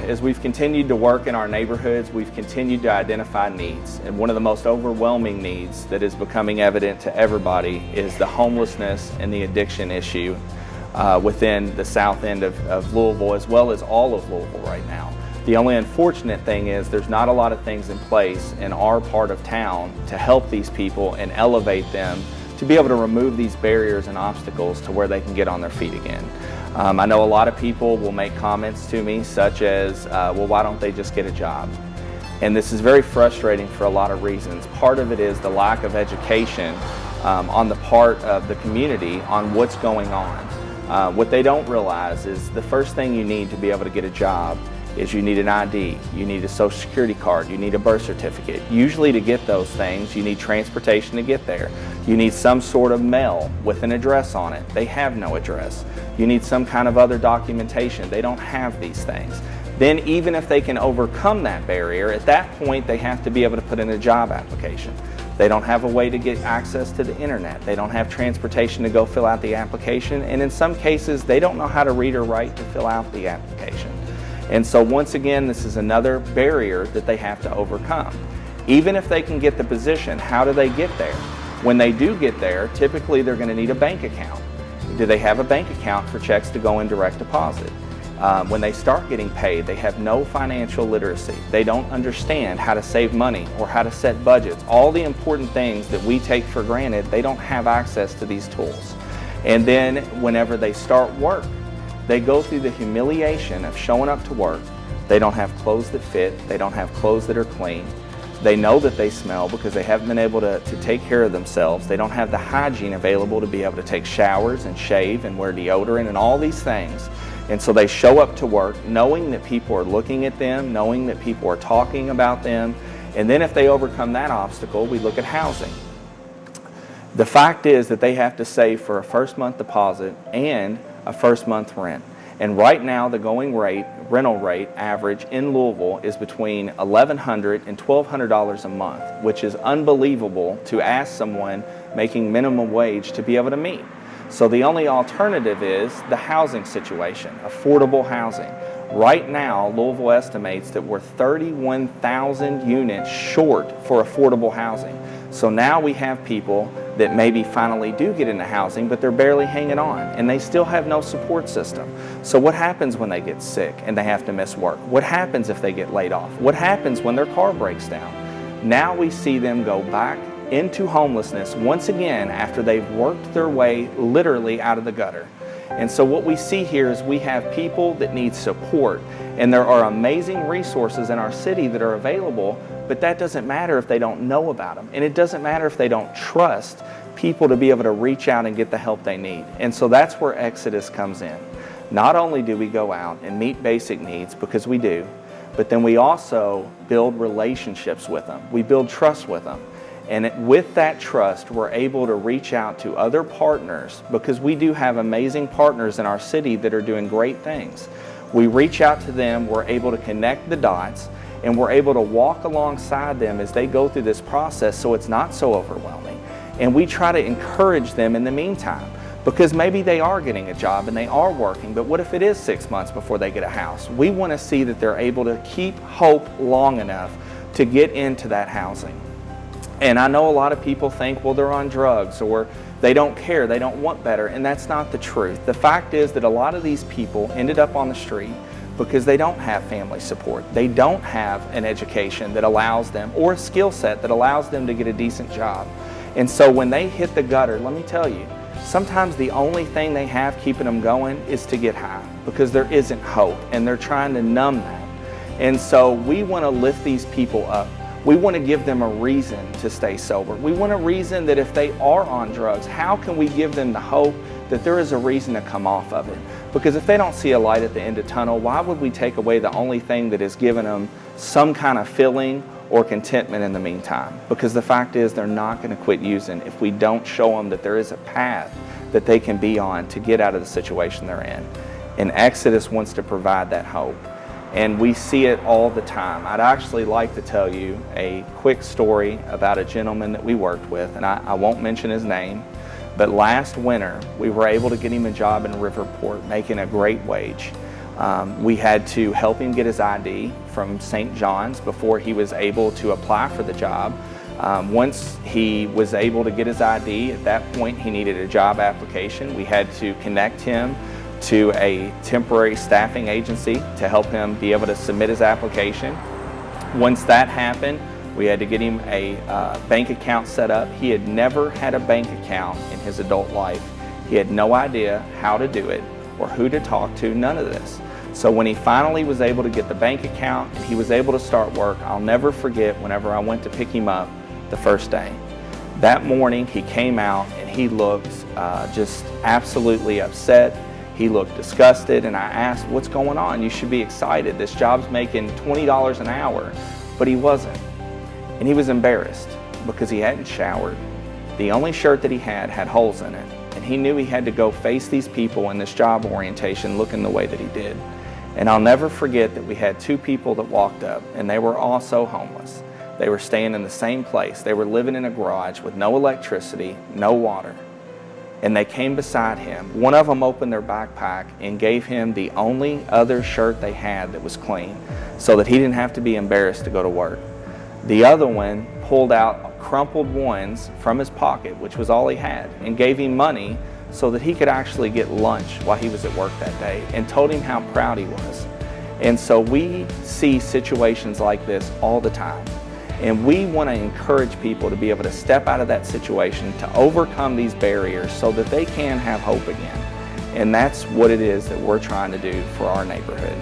as we've continued to work in our neighborhoods, we've continued to identify needs. And one of the most overwhelming needs that is becoming evident to everybody is the homelessness and the addiction issue within the south end of Louisville, as well as all of Louisville right now. The only unfortunate thing is there's not a lot of things in place in our part of town to help these people and elevate them to be able to remove these barriers and obstacles to where they can get on their feet again. I know a lot of people will make comments to me such as, well, why don't they just get a job? And this is very frustrating for a lot of reasons. Part of it is the lack of education on the part of the community on what's going on. What they don't realize is the first thing you need to be able to get a job is you need an ID, you need a social security card, you need a birth certificate. Usually to get those things, you need transportation to get there. You need some sort of mail with an address on it. They have no address. You need some kind of other documentation. They don't have these things. Then even if they can overcome that barrier, at that point they have to be able to put in a job application. They don't have a way to get access to the internet. They don't have transportation to go fill out the application. And in some cases, they don't know how to read or write to fill out the application. And so once again, this is another barrier that they have to overcome. Even if they can get the position, how do they get there? When they do get there, typically they're going to need a bank account. Do they have a bank account for checks to go in direct deposit? When they start getting paid, they have no financial literacy. They don't understand how to save money or how to set budgets. All the important things that we take for granted, they don't have access to these tools. And then whenever they start work, they go through the humiliation of showing up to work. They don't have clothes that fit. They don't have clothes that are clean. They know that they smell because they haven't been able to take care of themselves. They don't have the hygiene available to be able to take showers and shave and wear deodorant and all these things. And so they show up to work knowing that people are looking at them, knowing that people are talking about them. And then if they overcome that obstacle, we look at housing. The fact is that they have to save for a first month deposit and a first month rent. And right now the going rate, rental rate average in Louisville is between $1,100 and $1,200 a month, which is unbelievable to ask someone making minimum wage to be able to meet. So the only alternative is the housing situation, affordable housing. Right now, Louisville estimates that we're 31,000 units short for affordable housing. So now we have people that maybe finally do get into housing, but they're barely hanging on, and they still have no support system. So what happens when they get sick and they have to miss work? What happens if they get laid off? What happens when their car breaks down? Now we see them go back into homelessness once again after they've worked their way literally out of the gutter. And so what we see here is we have people that need support, and there are amazing resources in our city that are available, but that doesn't matter if they don't know about them. And it doesn't matter if they don't trust people to be able to reach out and get the help they need. And so that's where Exodus comes in. Not only do we go out and meet basic needs, because we do, but then we also build relationships with them. We build trust with them. And with that trust, we're able to reach out to other partners, because we do have amazing partners in our city that are doing great things. We reach out to them, we're able to connect the dots, and we're able to walk alongside them as they go through this process so it's not so overwhelming. And we try to encourage them in the meantime, because maybe they are getting a job and they are working, but what if it is 6 months before they get a house? We want to see that they're able to keep hope long enough to get into that housing. And I know a lot of people think, well, they're on drugs, or they don't care, they don't want better, and that's not the truth. The fact is that a lot of these people ended up on the street because they don't have family support. They don't have an education that allows them, or a skill set that allows them to get a decent job. And so when they hit the gutter, let me tell you, sometimes the only thing they have keeping them going is to get high, because there isn't hope, and they're trying to numb that. And so we want to lift these people up. We want to give them a reason to stay sober. We want a reason that if they are on drugs, how can we give them the hope that there is a reason to come off of it? Because if they don't see a light at the end of the tunnel, why would we take away the only thing that has given them some kind of feeling or contentment in the meantime? Because the fact is, they're not going to quit using if we don't show them that there is a path that they can be on to get out of the situation they're in. And Exodus wants to provide that hope. And we see it all the time. I'd actually like to tell you a quick story about a gentleman that we worked with, and I won't mention his name, but last winter we were able to get him a job in Riverport making a great wage. We had to help him get his ID from St. John's before he was able to apply for the job. Once he was able to get his ID, at that point he needed a job application. We had to connect him to a temporary staffing agency to help him be able to submit his application. Once that happened, we had to get him a bank account set up. He had never had a bank account in his adult life. He had no idea how to do it or who to talk to, none of this. So when he finally was able to get the bank account and he was able to start work, I'll never forget whenever I went to pick him up the first day. That morning he came out and he looked just absolutely upset. He looked disgusted, and I asked, "What's going on? You should be excited. This job's making $20 an hour." But he wasn't. And he was embarrassed because he hadn't showered. The only shirt that he had holes in it. And he knew he had to go face these people in this job orientation looking the way that he did. And I'll never forget that we had two people that walked up, and they were also homeless. They were staying in the same place. They were living in a garage with no electricity, no water. And they came beside him. One of them opened their backpack and gave him the only other shirt they had that was clean so that he didn't have to be embarrassed to go to work. The other one pulled out crumpled ones from his pocket, which was all he had, and gave him money so that he could actually get lunch while he was at work that day, and told him how proud he was. And so we see situations like this all the time. And we want to encourage people to be able to step out of that situation, to overcome these barriers so that they can have hope again. And that's what it is that we're trying to do for our neighborhood.